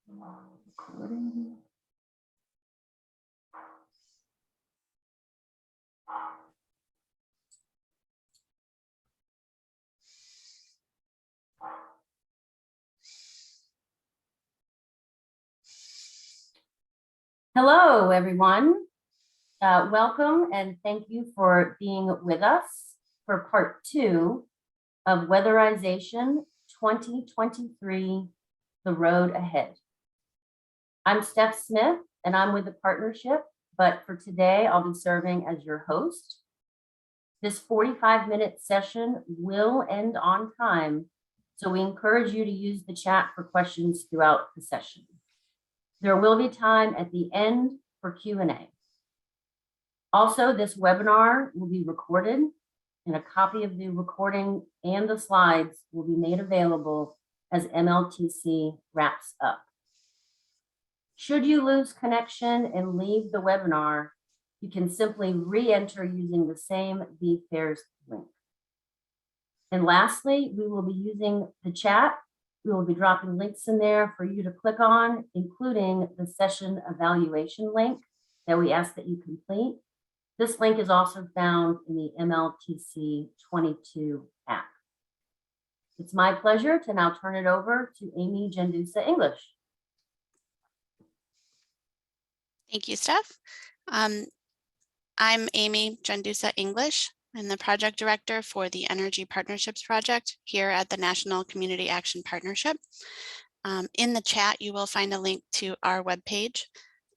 Recording. Hello, everyone. Welcome and thank you for being with us for part 2 of Weatherization 2023, The Road Ahead. I'm Steph Smith and I'm with the partnership, but for today I'll be serving as your host. This 45-minute session will end on time, so we encourage you to use the chat for questions throughout the session. There will be time at the end for Q&A. Also, this webinar will be recorded, and a copy of the recording and the slides will be made available as MLTC wraps up. Should you lose connection and leave the webinar, you can simply re-enter using the same vFairs link. And lastly, we will be using the chat. We will be dropping links in there for you to click on, including the session evaluation link that we ask that you complete. This link is also found in the MLTC 22 app. It's my pleasure to now turn it over to Amy Gendusa English. Thank you, Steph. I'm Amy Gendusa English. I'm the project director for the Energy Partnerships Project here at the National Community Action Partnership. In the chat, you will find a link to our webpage.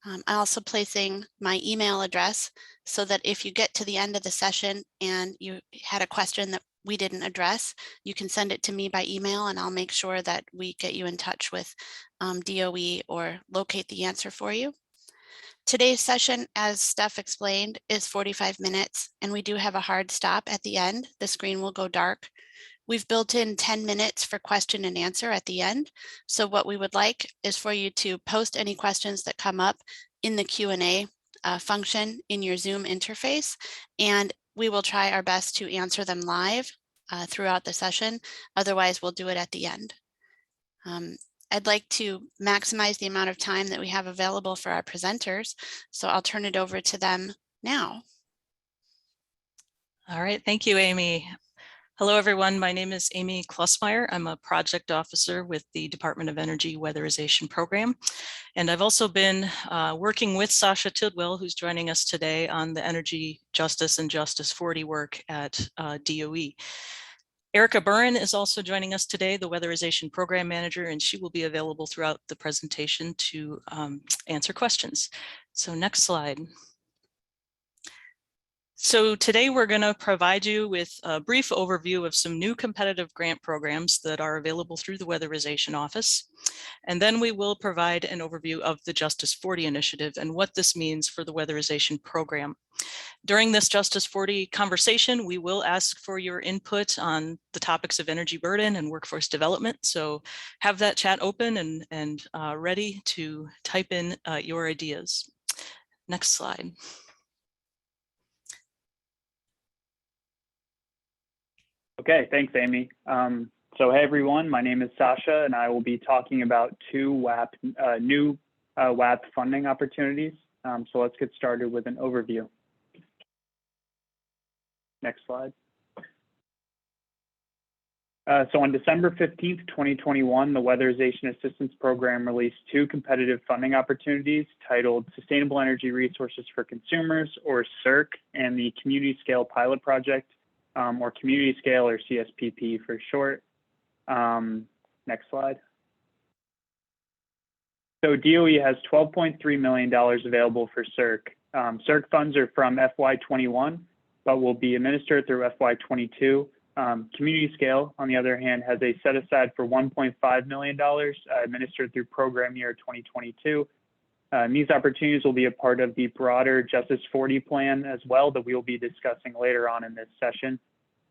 I'm also placing my email address so that if you get to the end of the session and you had a question that we didn't address, you can send it to me by email and I'll make sure that we get you in touch with DOE or locate the answer for you. Today's session, as Steph explained, is 45 minutes and we do have a hard stop at the end. The screen will go dark. We've built in 10 minutes for question and answer at the end. So what we would like is for you to post any questions that come up in the Q&A function in your Zoom interface, and we will try our best to answer them live throughout the session. Otherwise, we'll do it at the end. I'd like to maximize the amount of time that we have available for our presenters, so I'll turn it over to them now. All right, thank you, Amy. Hello, everyone. My name is Amy Klossmeyer. I'm a project officer with the Department of Energy Weatherization Program. And I've also been working with Sasha Tidwell, who's joining us today on the Energy Justice and Justice 40 work at DOE. Erica Burren is also joining us today, the Weatherization Program Manager, and she will be available throughout the presentation to answer questions. So next slide. So today we're going to provide you with a brief overview of some new competitive grant programs that are available through the Weatherization Office. And then we will provide an overview of the Justice 40 initiative and what this means for the Weatherization program. During this Justice 40 conversation, we will ask for your input on the topics of energy burden and workforce development. So have that chat open and ready to type in your ideas. Next slide. Okay, thanks, Amy. So hey, everyone, my name is Sasha, and I will be talking about two new WAP funding opportunities. So let's get started with an overview. Next slide. So on December 15th, 2021, the Weatherization Assistance Program released two competitive funding opportunities titled Sustainable Energy Resources for Consumers, or Circ, and the Community Scale Pilot Project, or Community Scale, or CSPP for short. Next slide. So DOE has $12.3 million available for Circ. Circ funds are from FY21, but will be administered through FY22. Community Scale, on the other hand, has a set aside for $1.5 million administered through program year 2022. These opportunities will be a part of the broader Justice 40 plan as well that we will be discussing later on in this session.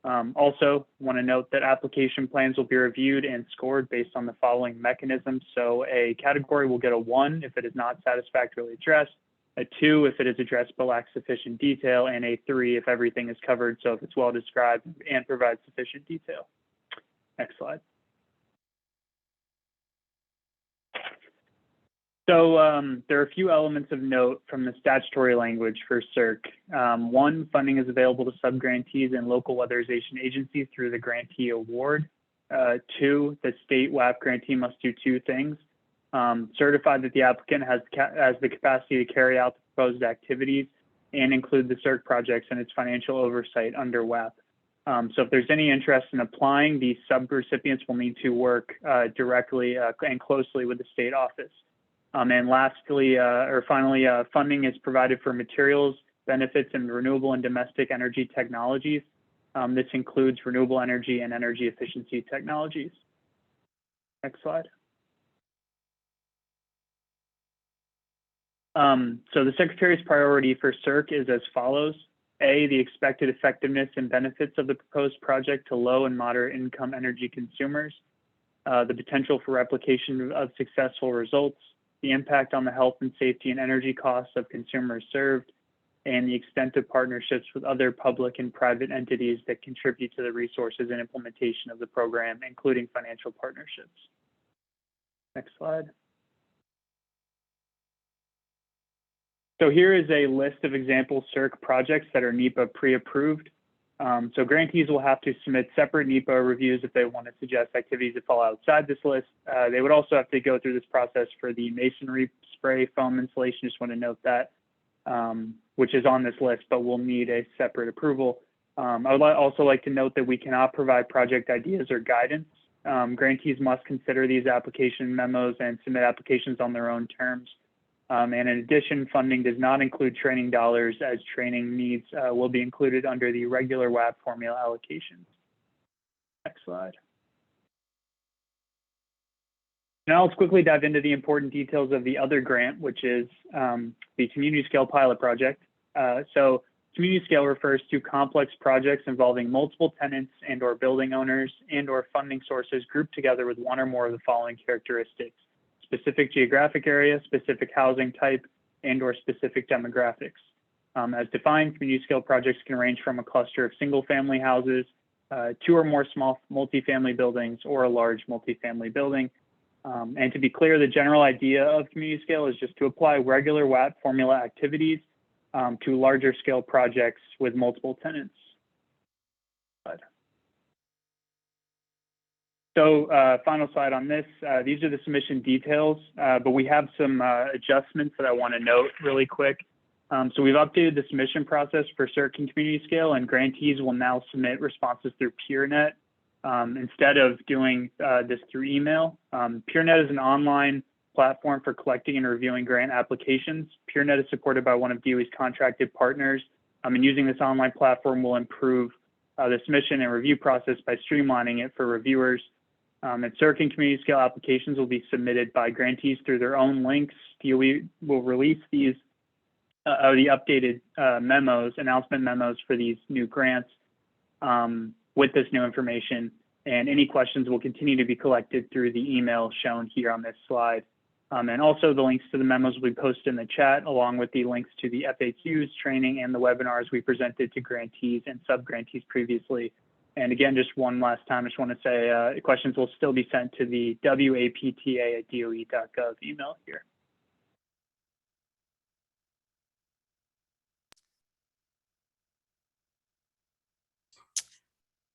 Also, want to note that application plans will be reviewed and scored based on the following mechanisms. So a category will get a 1 if it is not satisfactorily addressed, a 2 if it is addressed but lacks sufficient detail, and a 3 if everything is covered, so if it's well described and provides sufficient detail. Next slide. So there are a few elements of note from the statutory language for Circ. One, funding is available to subgrantees and local weatherization agencies through the grantee award. Two, the state WAP grantee must do two things. Certify that the applicant has the capacity to carry out the proposed activities and include the Circ projects in its financial oversight under WAP. So if there's any interest in applying, the subrecipients will need to work directly and closely with the state office. And lastly, or finally, funding is provided for materials, benefits, and renewable and domestic energy technologies. This includes renewable energy and energy efficiency technologies. Next slide. So the Secretary's priority for Circ is as follows. A, the expected effectiveness and benefits of the proposed project to low and moderate income energy consumers, the potential for replication of successful results, the impact on the health and safety and energy costs of consumers served, and the extent of partnerships with other public and private entities that contribute to the resources and implementation of the program, including financial partnerships. Next slide. So here is a list of example Circ projects that are Nepa pre-approved. So grantees will have to submit separate Nepa reviews if they want to suggest activities that fall outside this list. They would also have to go through this process for the masonry spray foam installation. Just want to note that, which is on this list, but will need a separate approval. I would also like to note that we cannot provide project ideas or guidance. Grantees must consider these application memos and submit applications on their own terms. And in addition, funding does not include training dollars, as training needs will be included under the regular WAP formula allocations. Next slide. Now let's quickly dive into the important details of the other grant, which is the community scale pilot project. So community scale refers to complex projects involving multiple tenants and or building owners and or funding sources grouped together with one or more of the following characteristics: specific geographic area, specific housing type, and or specific demographics. As defined, community scale projects can range from a cluster of single family houses, two or more small multifamily buildings, or a large multifamily building. And to be clear, the general idea of community scale is just to apply regular WAP formula activities to larger scale projects with multiple tenants. So final slide on this, these are the submission details, but we have some adjustments that I want to note really quick. So we've updated the submission process for Circ and community scale, and grantees will now submit responses through PeerNet instead of doing this through email. PeerNet is an online platform for collecting and reviewing grant applications. PeerNet is supported by one of DOE's contracted partners, and using this online platform will improve the submission and review process by streamlining it for reviewers. And Circ and community scale applications will be submitted by grantees through their own links. DOE will release these, the updated announcement memos for these new grants with this new information. And any questions will continue to be collected through the email shown here on this slide. And also the links to the memos will be posted in the chat, along with the links to the FAQs, training, and the webinars we presented to grantees and sub-grantees previously. And again, just one last time, I just want to say questions will still be sent to the wapta@doe.gov email here.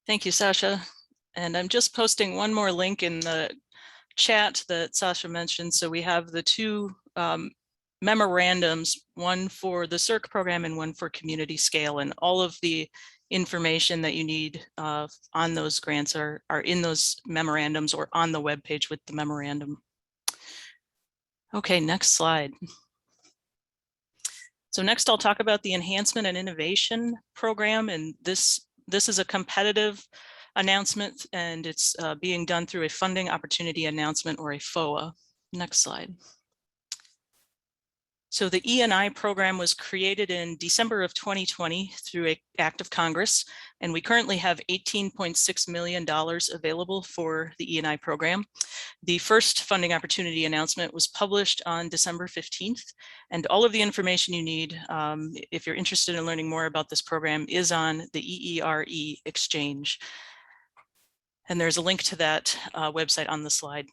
Thank you, Sasha. And I'm just posting one more link in the chat that Sasha mentioned. So we have the two memorandums, one for the Circ program and one for community scale, and all of the information that you need on those grants are in those memorandums or on the webpage with the memorandum. Okay, next slide. So next I'll talk about the Enhancement and Innovation program, and this is a competitive announcement, and it's being done through a funding opportunity announcement, or a FOA. Next slide. So the E&I program was created in December of 2020 through an act of Congress, and we currently have $18.6 million available for the E&I program. The first funding opportunity announcement was published on December 15th, and all of the information you need, if you're interested in learning more about this program, is on the EERE exchange. And there's a link to that website on the slide.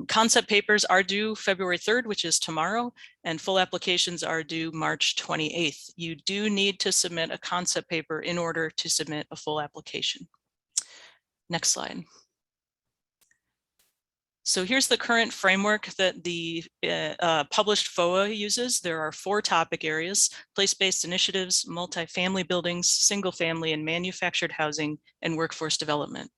Concept papers are due February 3rd, which is tomorrow, and full applications are due March 28th. You do need to submit a concept paper in order to submit a full application. Next slide. So here's the current framework that the published FOA uses. There are 4 topic areas: place-based initiatives, multifamily buildings, single family and manufactured housing, and workforce development.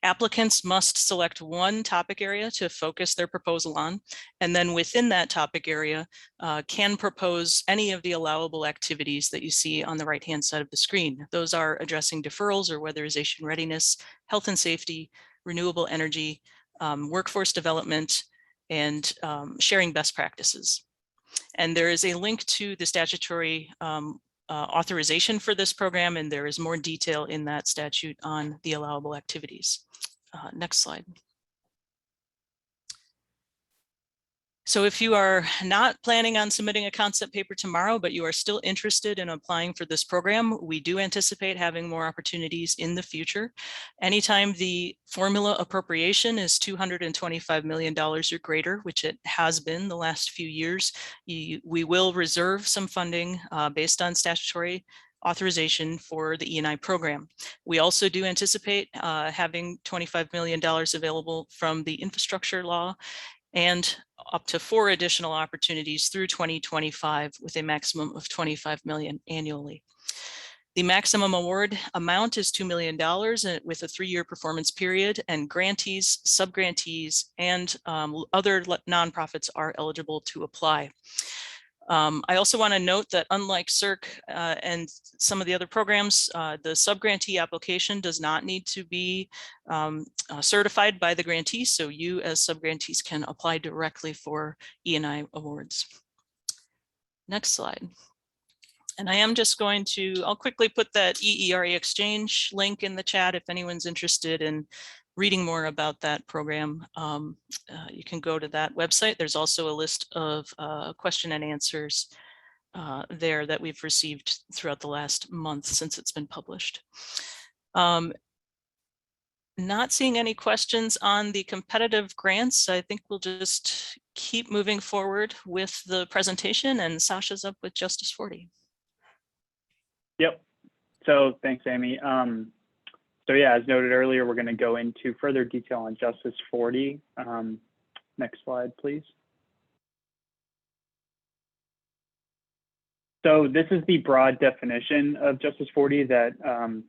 Applicants must select one topic area to focus their proposal on, and then within that topic area can propose any of the allowable activities that you see on the right-hand side of the screen. Those are addressing deferrals or weatherization readiness, health and safety, renewable energy, workforce development, and sharing best practices. And there is a link to the statutory authorization for this program, and there is more detail in that statute on the allowable activities. Next slide. So if you are not planning on submitting a concept paper tomorrow, but you are still interested in applying for this program, we do anticipate having more opportunities in the future. Anytime the formula appropriation is $225 million or greater, which it has been the last few years, we will reserve some funding based on statutory authorization for the E&I program. We also do anticipate having $25 million available from the infrastructure law, and up to 4 additional opportunities through 2025 with a maximum of $25 million annually. The maximum award amount is $2 million with a 3-year performance period, and grantees, subgrantees, and other nonprofits are eligible to apply. I also want to note that unlike Circ and some of the other programs, the subgrantee application does not need to be certified by the grantee, so you as subgrantees can apply directly for E&I awards. Next slide. And I am just going to, I'll quickly put that EERE Exchange link in the chat if anyone's interested in reading more about that program. You can go to that website. There's also a list of question and answers there that we've received throughout the last month since it's been published. Not seeing any questions on the competitive grants. I think we'll just keep moving forward with the presentation, and Sasha's up with Justice 40. Yep. So thanks, Amy. So yeah, as noted earlier, we're going to go into further detail on Justice 40. Next slide, please. So this is the broad definition of Justice 40 that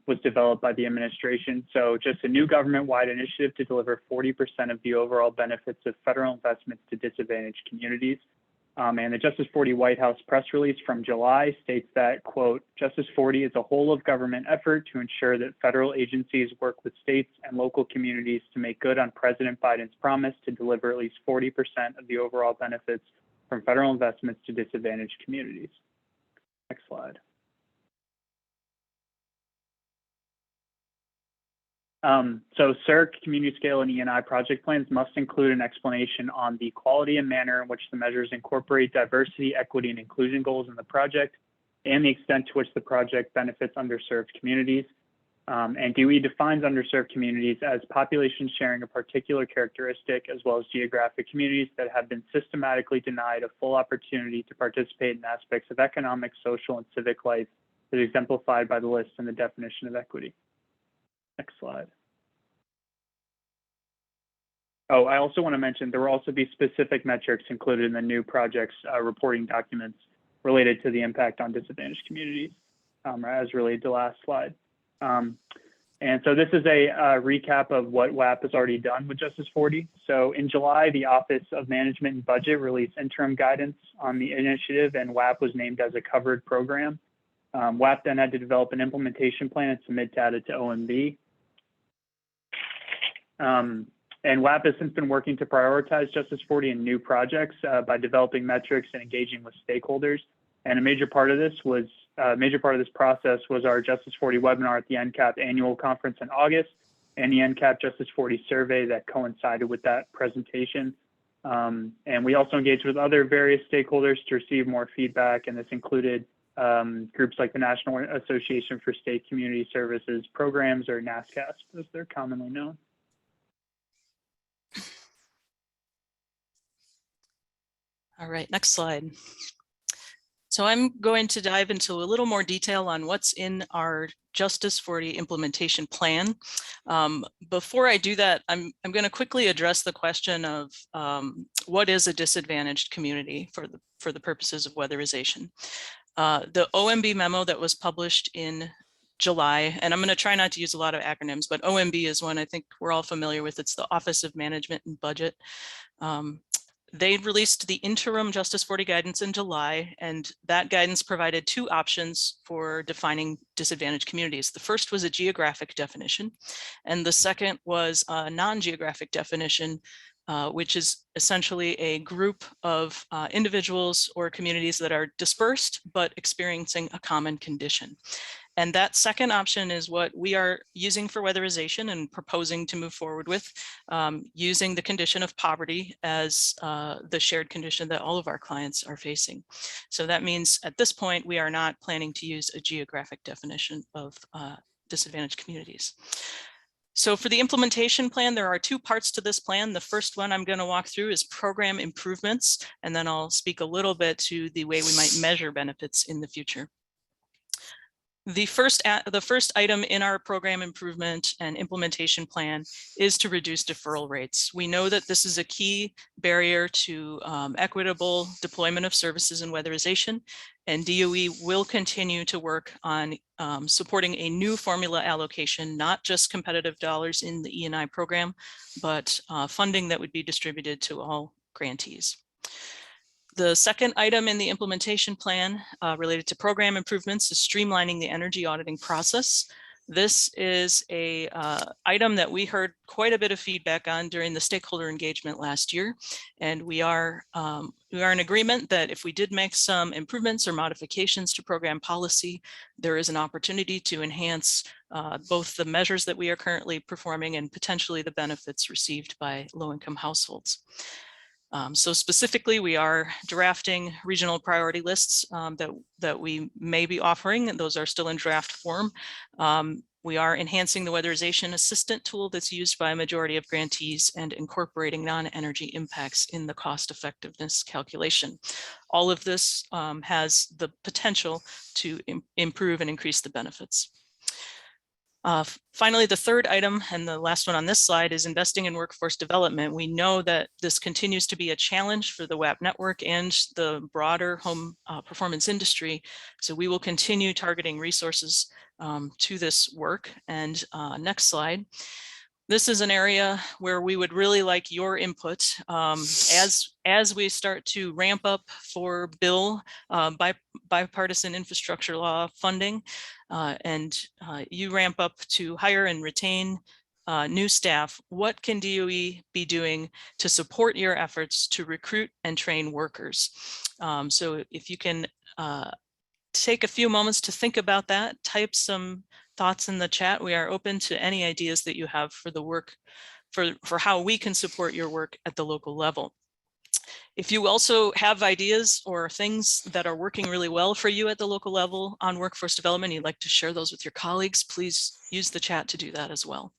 was developed by the administration. So just a new government-wide initiative to deliver 40% of the overall benefits of federal investments to disadvantaged communities. And the Justice 40 White House press release from July states that, quote, Justice 40 is a whole of government effort to ensure that federal agencies work with states and local communities to make good on President Biden's promise to deliver at least 40% of the overall benefits from federal investments to disadvantaged communities. Next slide. So Circ, community scale, and E&I project plans must include an explanation on the quality and manner in which the measures incorporate diversity, equity, and inclusion goals in the project, and the extent to which the project benefits underserved communities. And DOE defines underserved communities as populations sharing a particular characteristic, as well as geographic communities that have been systematically denied a full opportunity to participate in aspects of economic, social, and civic life that is exemplified by the list and the definition of equity. Next slide. Oh, I also want to mention there will also be specific metrics included in the new project's reporting documents related to the impact on disadvantaged communities, as related to last slide. And so this is a recap of what WAP has already done with Justice 40. So in July, the Office of Management and Budget released interim guidance on the initiative, and WAP was named as a covered program. WAP then had to develop an implementation plan and submit data to OMB. And WAP has since been working to prioritize Justice 40 in new projects by developing metrics and engaging with stakeholders. And a major part of this process was our Justice 40 webinar at the NCAP annual conference in August, and the NCAP Justice 40 survey that coincided with that presentation. And we also engaged with other various stakeholders to receive more feedback, and this included groups like the National Association for State Community Services Programs, or NASCASP, as they're commonly known. All right, next slide. So I'm going to dive into a little more detail on what's in our Justice 40 implementation plan. Before I do that, I'm going to quickly address the question of what is a disadvantaged community for the purposes of weatherization. The OMB memo that was published in July, and I'm going to try not to use a lot of acronyms, but OMB is one I think we're all familiar with. It's the Office of Management and Budget. They released the interim Justice 40 guidance in July, and that guidance provided two options for defining disadvantaged communities. The first was a geographic definition, and the second was a non-geographic definition, which is essentially a group of individuals or communities that are dispersed but experiencing a common condition. And that second option is what we are using for weatherization and proposing to move forward with, using the condition of poverty as the shared condition that all of our clients are facing. So that means at this point, we are not planning to use a geographic definition of disadvantaged communities. So for the implementation plan, there are two parts to this plan. The first one I'm going to walk through is program improvements, and then I'll speak a little bit to the way we might measure benefits in the future. The first item in our program improvement and implementation plan is to reduce deferral rates. We know that this is a key barrier to equitable deployment of services and weatherization, and DOE will continue to work on supporting a new formula allocation, not just competitive dollars in the E&I program, but funding that would be distributed to all grantees. The second item in the implementation plan related to program improvements is streamlining the energy auditing process. This is a item that we heard quite a bit of feedback on during the stakeholder engagement last year, and we are in agreement that if we did make some improvements or modifications to program policy, there is an opportunity to enhance both the measures that we are currently performing and potentially the benefits received by low-income households. So specifically, we are drafting regional priority lists that we may be offering, and those are still in draft form. We are enhancing the weatherization assistant tool that's used by a majority of grantees and incorporating non-energy impacts in the cost effectiveness calculation. All of this has the potential to improve and increase the benefits. Finally, the third item and the last one on this slide is investing in workforce development. We know that this continues to be a challenge for the WAP network and the broader home performance industry. So we will continue targeting resources to this work. And next slide. This is an area where we would really like your input as we start to ramp up for bill bipartisan infrastructure law funding, and you ramp up to hire and retain new staff. What can DOE be doing to support your efforts to recruit and train workers? So if you can take a few moments to think about that, type some thoughts in the chat. We are open to any ideas that you have for the work, for how we can support your work at the local level. If you also have ideas or things that are working really well for you at the local level on workforce development, you'd like to share those with your colleagues, please use the chat to do that as well.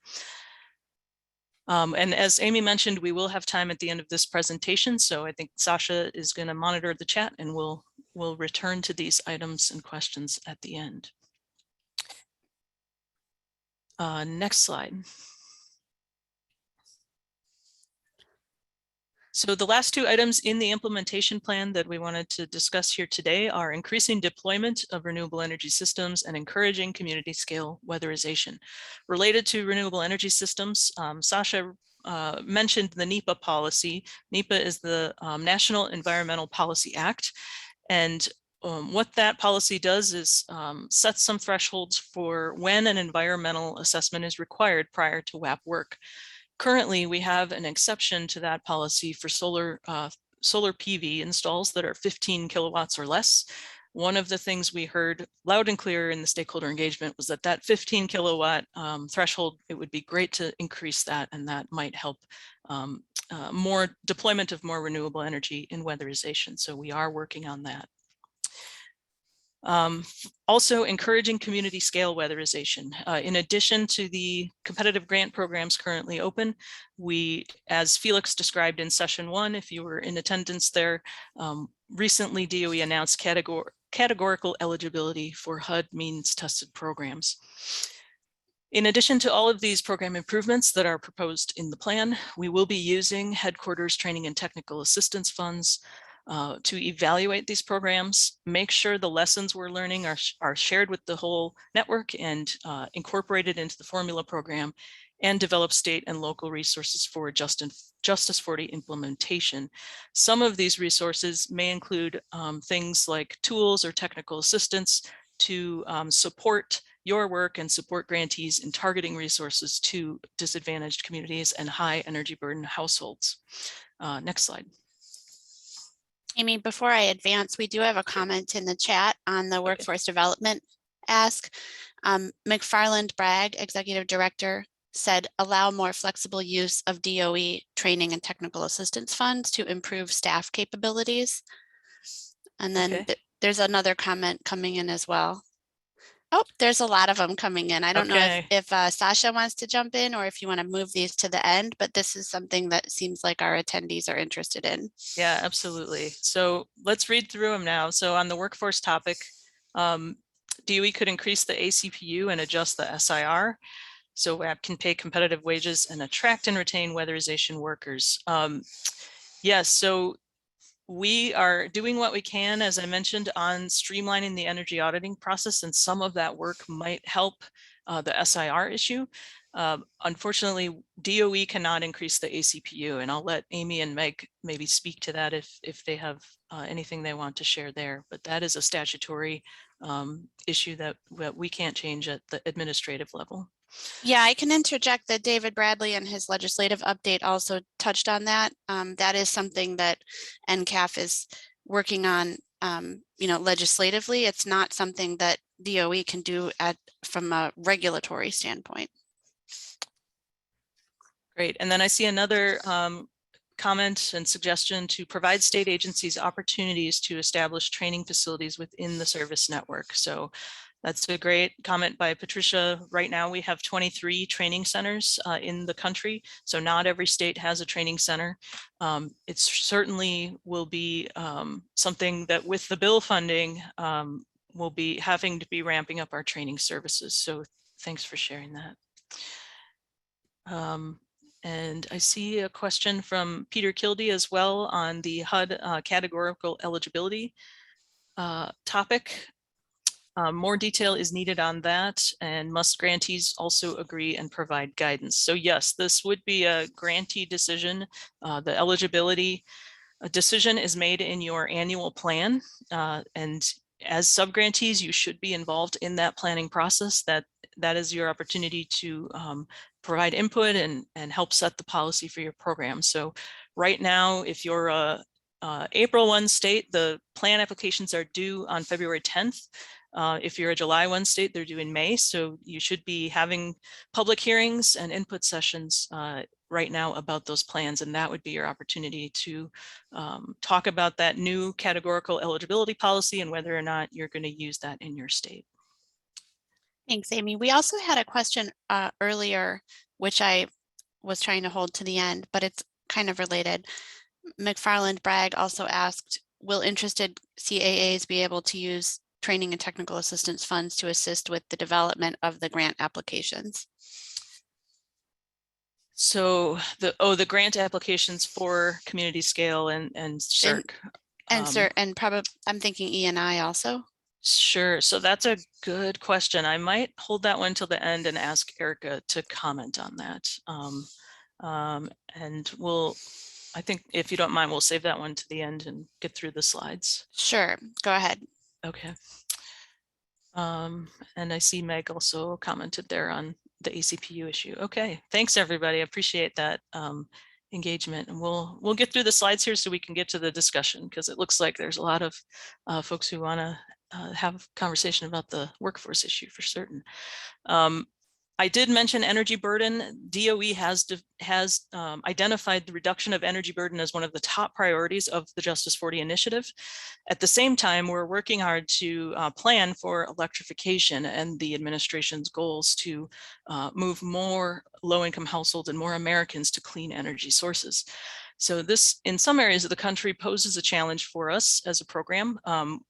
And as Amy mentioned, we will have time at the end of this presentation. So I think Sasha is going to monitor the chat, and we'll return to these items and questions at the end. Next slide. So the last two items in the implementation plan that we wanted to discuss here today are increasing deployment of renewable energy systems and encouraging community scale weatherization. Related to renewable energy systems, Sasha mentioned the Nepa policy. Nepa is the National Environmental Policy Act, and what that policy does is set some thresholds for when an environmental assessment is required prior to WAP work. Currently, we have an exception to that policy for solar PV installs that are 15 kilowatts or less. One of the things we heard loud and clear in the stakeholder engagement was that 15 kilowatt threshold, it would be great to increase that, and that might help more deployment of more renewable energy in weatherization. So we are working on that. Also encouraging community scale weatherization. In addition to the competitive grant programs currently open, we, as Felix described in session 1, if you were in attendance there, recently DOE announced categorical eligibility for HUD means tested programs. In addition to all of these program improvements that are proposed in the plan, we will be using headquarters training and technical assistance funds to evaluate these programs, make sure the lessons we're learning are shared with the whole network and incorporated into the formula program, and develop state and local resources for Justice 40 implementation. Some of these resources may include things like tools or technical assistance to support your work and support grantees in targeting resources to disadvantaged communities and high energy burden households. Next slide. Amy, before I advance, we do have a comment in the chat on the workforce development ask. McFarland Bragg, Executive Director, said allow more flexible use of DOE training and technical assistance funds to improve staff capabilities. And then there's another comment coming in as well. Oh, there's a lot of them coming in. I don't know if Sasha wants to jump in or if you want to move these to the end, but this is something that seems like our attendees are interested in. Yeah, absolutely. So let's read through them now. So on the workforce topic, DOE could increase the ACPU and adjust the SIR. So WAP can pay competitive wages and attract and retain weatherization workers. Yes, so we are doing what we can, as I mentioned, on streamlining the energy auditing process, and some of that work might help the SIR issue. Unfortunately, DOE cannot increase the ACPU, and I'll let Amy and Meg maybe speak to that if they have anything they want to share there. But that is a statutory issue that we can't change at the administrative level. Yeah, I can interject that David Bradley in his legislative update also touched on that. That is something that NCAF is working on, legislatively. It's not something that DOE can do from a regulatory standpoint. Great. And then I see another comment and suggestion to provide state agencies opportunities to establish training facilities within the service network. So that's a great comment by Patricia. Right now we have 23 training centers in the country. So not every state has a training center. It certainly will be something that with the bill funding, we'll be having to be ramping up our training services. So thanks for sharing that. And I see a question from Peter Kildee as well on the HUD categorical eligibility topic. More detail is needed on that, and must grantees also agree and provide guidance. So yes, this would be a grantee decision. The eligibility decision is made in your annual plan, and as subgrantees, you should be involved in that planning process. That is your opportunity to provide input and help set the policy for your program. So right now, if you're a April 1 state, the plan applications are due on February 10th. If you're a July 1 state, they're due in May. So you should be having public hearings and input sessions right now about those plans. And that would be your opportunity to talk about that new categorical eligibility policy and whether or not you're going to use that in your state. Thanks, Amy. We also had a question earlier, which I was trying to hold to the end, but it's kind of related. McFarland Bragg also asked, will interested CAAs be able to use training and technical assistance funds to assist with the development of the grant applications? So the grant applications for community scale and Circ. And probably I'm thinking E&I also. Sure. So that's a good question. I might hold that one till the end and ask Erica to comment on that. And I think if you don't mind, we'll save that one to the end and get through the slides. Sure. Go ahead. Okay. And I see Meg also commented there on the ACPU issue. Okay. Thanks, everybody. I appreciate that engagement, and we'll get through the slides here so we can get to the discussion, because it looks like there's a lot of folks who want to have a conversation about the workforce issue for certain. I did mention energy burden. DOE has identified the reduction of energy burden as one of the top priorities of the Justice 40 initiative. At the same time, we're working hard to plan for electrification and the administration's goals to move more low-income households and more Americans to clean energy sources. So this, in some areas of the country, poses a challenge for us as a program.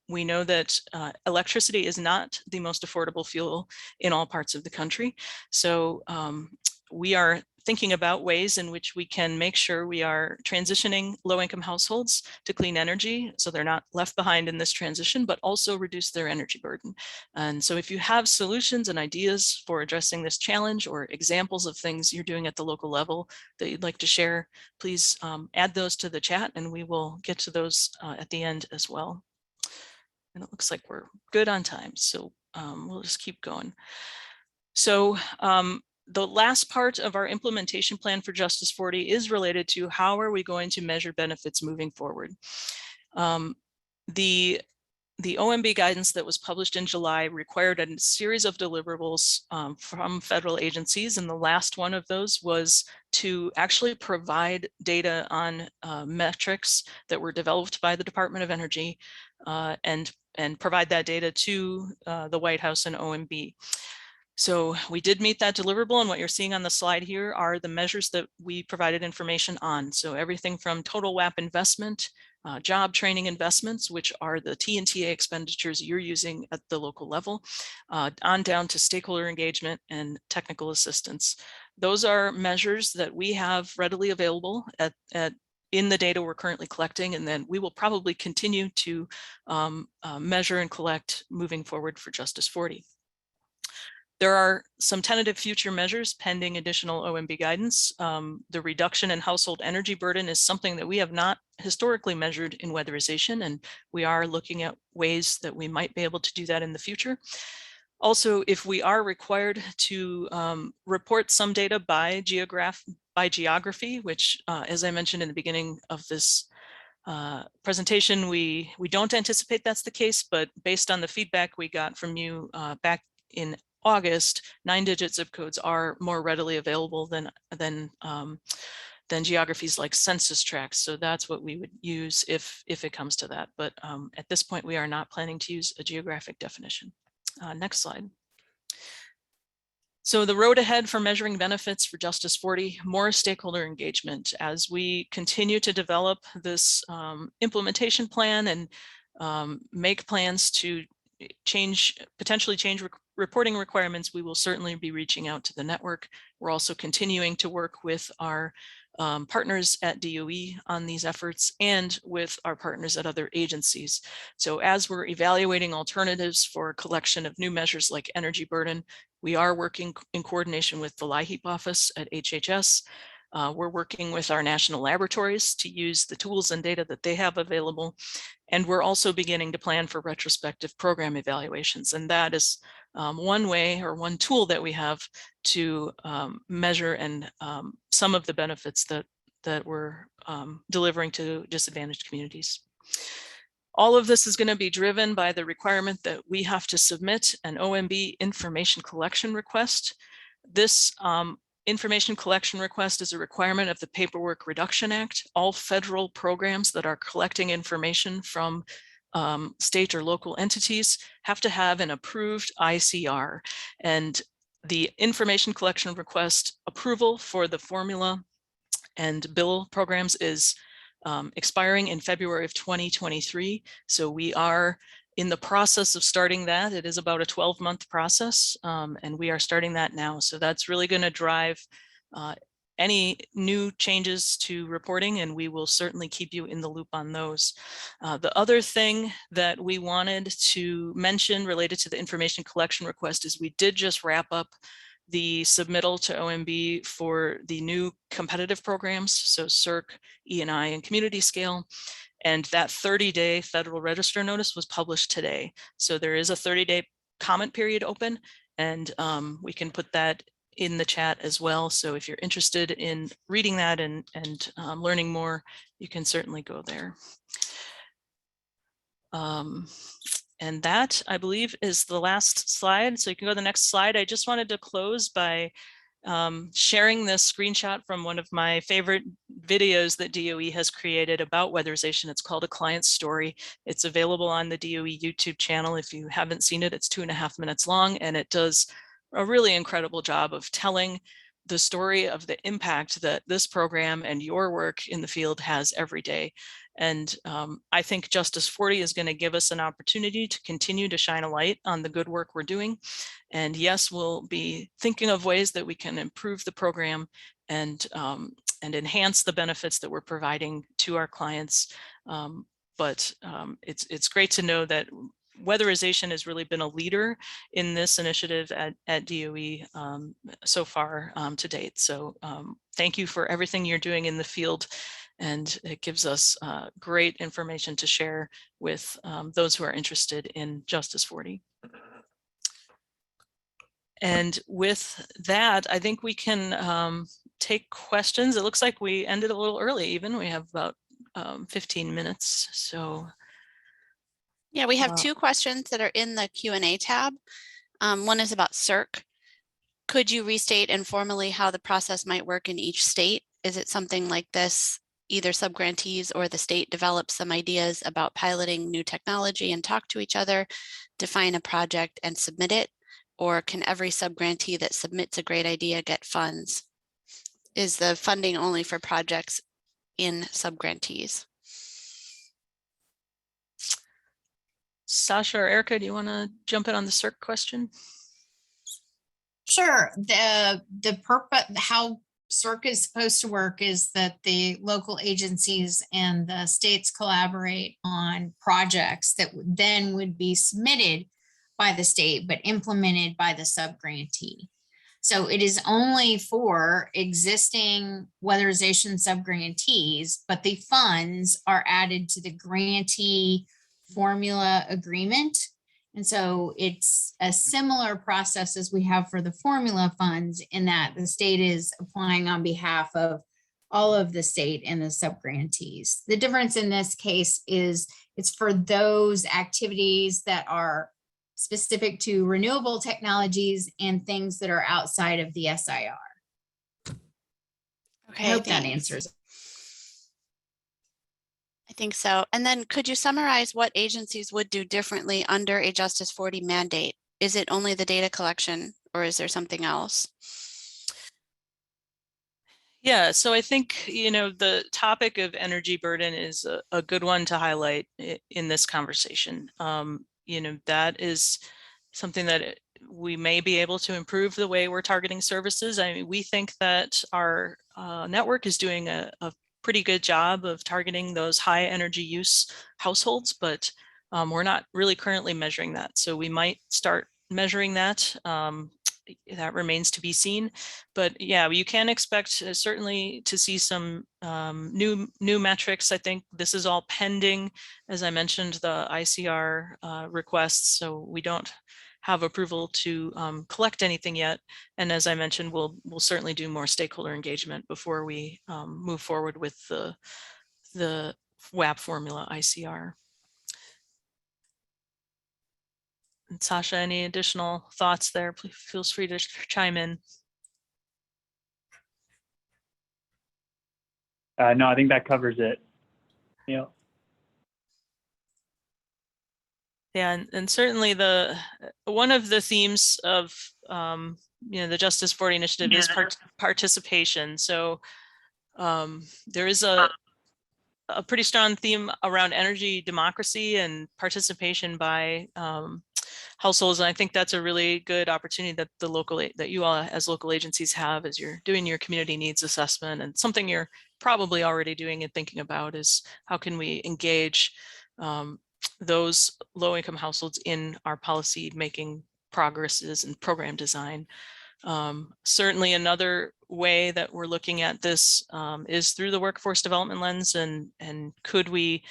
We know that electricity is not the most affordable fuel in all parts of the country. So we are thinking about ways in which we can make sure we are transitioning low-income households to clean energy so they're not left behind in this transition, but also reduce their energy burden. And so if you have solutions and ideas for addressing this challenge or examples of things you're doing at the local level that you'd like to share, please add those to the chat and we will get to those at the end as well. And it looks like we're good on time, so we'll just keep going. So the last part of our implementation plan for Justice 40 is related to how are we going to measure benefits moving forward. The OMB guidance that was published in July required a series of deliverables from federal agencies, and the last one of those was to actually provide data on metrics that were developed by the Department of Energy and provide that data to the White House and OMB. So we did meet that deliverable, and what you're seeing on the slide here are the measures that we provided information on. So everything from total WAP investment, job training investments, which are the T&TA expenditures you're using at the local level, on down to stakeholder engagement and technical assistance. Those are measures that we have readily available in the data we're currently collecting, and then we will probably continue to measure and collect moving forward for Justice 40. There are some tentative future measures pending additional OMB guidance. The reduction in household energy burden is something that we have not historically measured in weatherization, and we are looking at ways that we might be able to do that in the future. Also, if we are required to report some data by geography, which as I mentioned in the beginning of this presentation, we don't anticipate that's the case, but based on the feedback we got from you back in August, 9-digit zip codes are more readily available than geographies like census tracts. So that's what we would use if it comes to that. But at this point, we are not planning to use a geographic definition. Next slide. So the road ahead for measuring benefits for Justice 40, more stakeholder engagement. As we continue to develop this implementation plan and make plans to potentially change reporting requirements, we will certainly be reaching out to the network. We're also continuing to work with our partners at DOE on these efforts and with our partners at other agencies. So as we're evaluating alternatives for collection of new measures like energy burden, we are working in coordination with the LIHEAP office at HHS. We're working with our national laboratories to use the tools and data that they have available. And we're also beginning to plan for retrospective program evaluations. And that is one way or one tool that we have to measure and some of the benefits that we're delivering to disadvantaged communities. All of this is going to be driven by the requirement that we have to submit an OMB information collection request. This information collection request is a requirement of the Paperwork Reduction Act. All federal programs that are collecting information from state or local entities have to have an approved ICR. And the information collection request approval for the formula and bill programs is expiring in February of 2023. So we are in the process of starting that. It is about a 12-month process, and we are starting that now. So that's really going to drive any new changes to reporting, and we will certainly keep you in the loop on those. The other thing that we wanted to mention related to the information collection request is we did just wrap up the submittal to OMB for the new competitive programs, so Circ, E&I, and community scale. And that 30-day Federal Register notice was published today. So there is a 30-day comment period open, and we can put that in the chat as well. So if you're interested in reading that and learning more, you can certainly go there. And that, I believe, is the last slide. So you can go to the next slide. I just wanted to close by sharing this screenshot from one of my favorite videos that DOE has created about weatherization. It's called A Client Story. It's available on the DOE YouTube channel. If you haven't seen it, it's 2.5 minutes long, and it does a really incredible job of telling the story of the impact that this program and your work in the field has every day. And I think Justice 40 is going to give us an opportunity to continue to shine a light on the good work we're doing. And yes, we'll be thinking of ways that we can improve the program and enhance the benefits that we're providing to our clients. But it's great to know that weatherization has really been a leader in this initiative at DOE so far to date. So thank you for everything you're doing in the field, and it gives us great information to share with those who are interested in Justice 40. And with that, I think we can take questions. It looks like we ended a little early even. We have about 15 minutes, so. Yeah, we have two questions that are in the Q&A tab. One is about Circ. Could you restate informally how the process might work in each state? Is it something like this? Either subgrantees or the state develop some ideas about piloting new technology and talk to each other, define a project and submit it? Or can every subgrantee that submits a great idea get funds? Is the funding only for projects in subgrantees? Sasha or Erica, do you want to jump in on the Circ question? Sure. The purpose, how Circ is supposed to work is that the local agencies and the states collaborate on projects that then would be submitted by the state, but implemented by the subgrantee. So it is only for existing weatherization subgrantees, but the funds are added to the grantee formula agreement. And so it's a similar process as we have for the formula funds, in that the state is applying on behalf of all of the state and the subgrantees. The difference in this case is it's for those activities that are specific to renewable technologies and things that are outside of the SIR. Okay, I hope that answers. I think so. And then could you summarize what agencies would do differently under a Justice 40 mandate? Is it only the data collection, or is there something else? Yeah, so I think, the topic of energy burden is a good one to highlight in this conversation. That is something that we may be able to improve the way we're targeting services. I mean, we think that our network is doing a pretty good job of targeting those high energy use households, but we're not really currently measuring that. So we might start measuring that. That remains to be seen, but yeah, you can expect certainly to see some new metrics. I think this is all pending, as I mentioned, the ICR requests, so we don't have approval to collect anything yet. And as I mentioned, we'll certainly do more stakeholder engagement before we move forward with the WAP formula ICR. And Sasha, any additional thoughts there? Please feel free to chime in. No, I think that covers it. Yeah. Yeah, and certainly one of the themes of the Justice 40 initiative is participation. So there is a pretty strong theme around energy democracy and participation by households, and I think that's a really good opportunity that you all as local agencies have as you're doing your community needs assessment. And something you're probably already doing and thinking about is how can we engage those low-income households in our policy making progresses and program design. Certainly another way that we're looking at this is through the workforce development lens, and could we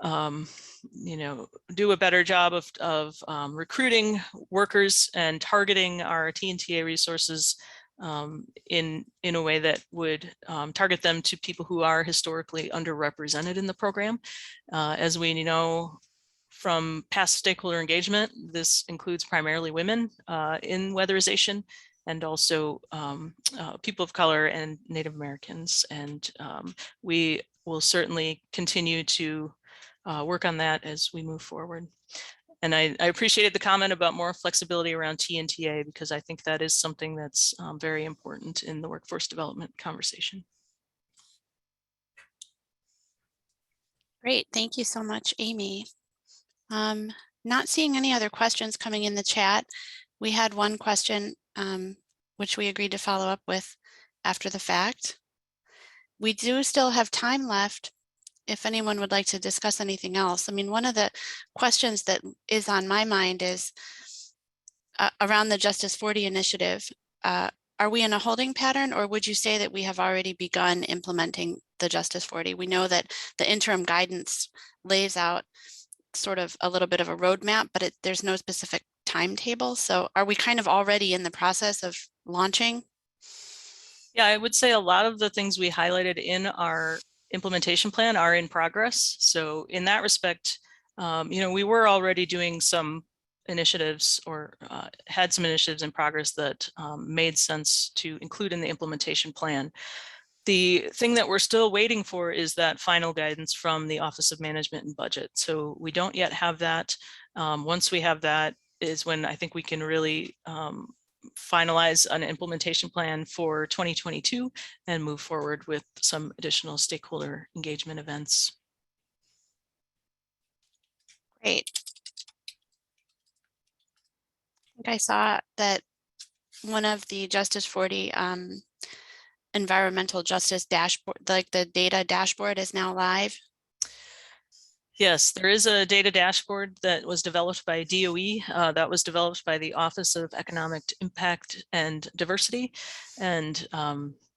do a better job of recruiting workers and targeting our TNTA resources in a way that would target them to people who are historically underrepresented in the program. As we know from past stakeholder engagement, this includes primarily women in weatherization, and also people of color and Native Americans. And we will certainly continue to work on that as we move forward. And I appreciated the comment about more flexibility around T and TA, because I think that is something that's very important in the workforce development conversation. Great, thank you so much, Amy. Not seeing any other questions coming in the chat. We had one question which we agreed to follow up with after the fact. We do still have time left if anyone would like to discuss anything else. I mean, one of the questions that is on my mind is around the Justice 40 initiative. Are we in a holding pattern, or would you say that we have already begun implementing the Justice 40? We know that the interim guidance lays out sort of a little bit of a roadmap, but there's no specific timetable. So are we kind of already in the process of launching? Yeah, I would say a lot of the things we highlighted in our implementation plan are in progress. So in that respect, we were already doing some initiatives, or had some initiatives in progress that made sense to include in the implementation plan. The thing that we're still waiting for is that final guidance from the Office of Management and Budget. So we don't yet have that. Once we have that is when I think we can really finalize an implementation plan for 2022 and move forward with some additional stakeholder engagement events. Great. I think I saw that one of the Justice 40 environmental justice dashboard, like the data dashboard, is now live. Yes, there is a data dashboard that was developed by DOE, that was developed by the Office of Economic Impact and Diversity, and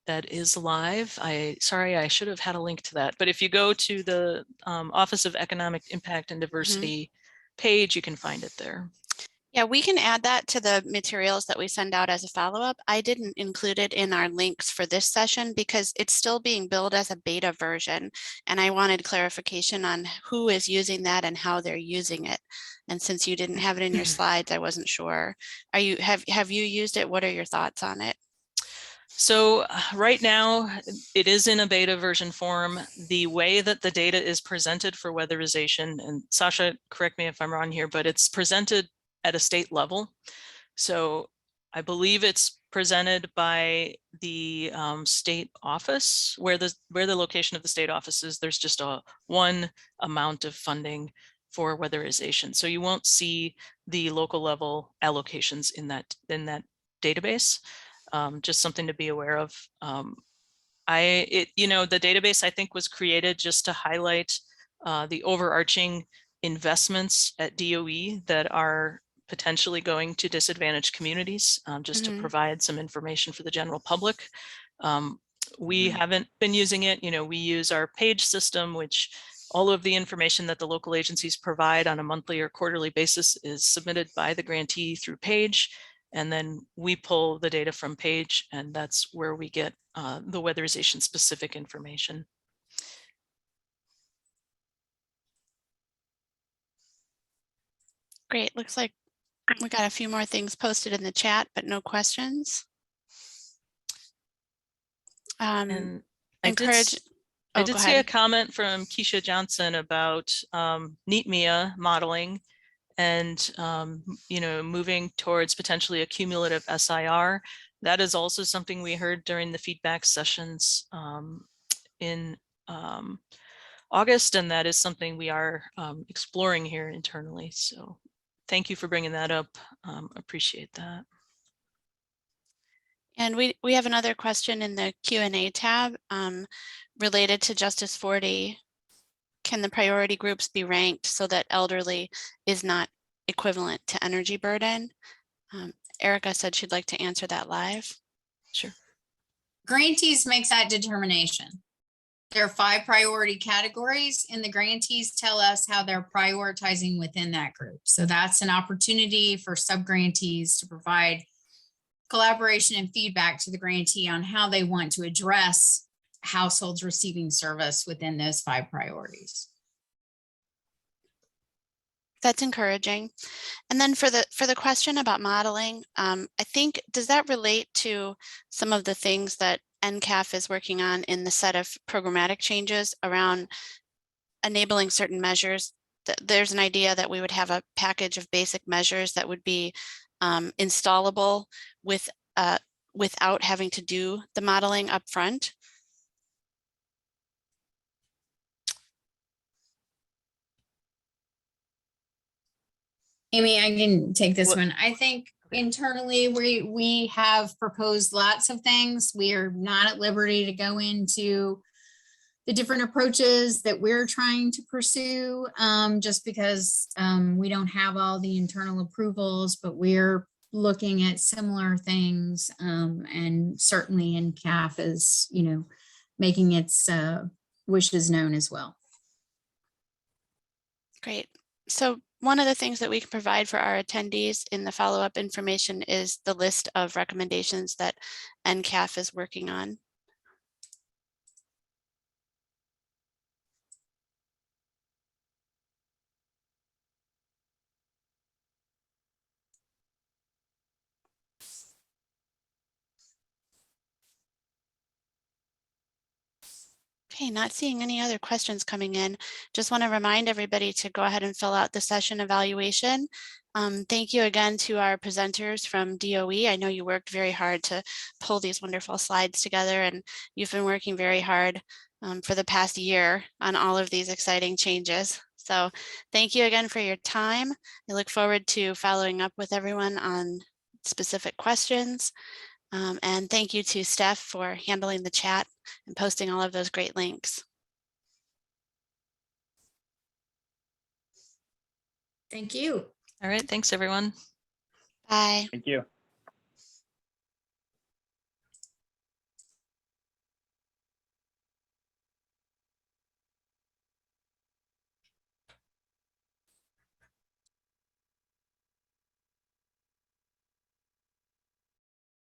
that is live. Sorry, I should have had a link to that, but if you go to the Office of Economic Impact and Diversity page, you can find it there. Yeah, we can add that to the materials that we send out as a follow-up. I didn't include it in our links for this session because it's still being billed as a beta version. And I wanted clarification on who is using that and how they're using it. And since you didn't have it in your slides, I wasn't sure. Have you used it? What are your thoughts on it? So right now it is in a beta version form. The way that the data is presented for weatherization, and Sasha, correct me if I'm wrong here, but it's presented at a state level. So I believe it's presented by the state office, where the location of the state office is. There's just one amount of funding for weatherization. So you won't see the local level allocations in that database. Just something to be aware of. The database, I think, was created just to highlight the overarching investments at DOE that are potentially going to disadvantaged communities, just to provide some information for the general public. We haven't been using it. We use our page system, which all of the information that the local agencies provide on a monthly or quarterly basis is submitted by the grantee through page. And then we pull the data from page, and that's where we get the weatherization specific information. Great, looks like we got a few more things posted in the chat, but no questions. And I did see a comment from Keisha Johnson about NEPA modeling and moving towards potentially a cumulative SIR. That is also something we heard during the feedback sessions in August, and that is something we are exploring here internally. So thank you for bringing that up. Appreciate that. And we have another question in the Q&A tab related to Justice 40. Can the priority groups be ranked so that elderly is not equivalent to energy burden? Erica said she'd like to answer that live. Sure. Grantees makes that determination. There are 5 priority categories, and the grantees tell us how they're prioritizing within that group. So that's an opportunity for sub-grantees to provide collaboration and feedback to the grantee on how they want to address households receiving service within those 5 priorities. That's encouraging. And then for the question about modeling, I think, does that relate to some of the things that NCAF is working on in the set of programmatic changes around enabling certain measures? There's an idea that we would have a package of basic measures that would be installable without having to do the modeling up front. Amy, I can take this What- one. I think internally we have proposed lots of things. We are not at liberty to go into the different approaches that we're trying to pursue, just because we don't have all the internal approvals, but we're looking at similar things, and certainly NCAF is, making its wishes known as well. Great. So one of the things that we can provide for our attendees in the follow-up information is the list of recommendations that NCAF is working on. Okay, not seeing any other questions coming in. Just want to remind everybody to go ahead and fill out the session evaluation. Thank you again to our presenters from DOE. I know you worked very hard to pull these wonderful slides together, and you've been working very hard for the past year on all of these exciting changes. So thank you again for your time. I look forward to following up with everyone on specific questions. And thank you to Steph for handling the chat and posting all of those great links. Thank you. All right, thanks everyone. Bye. Thank you.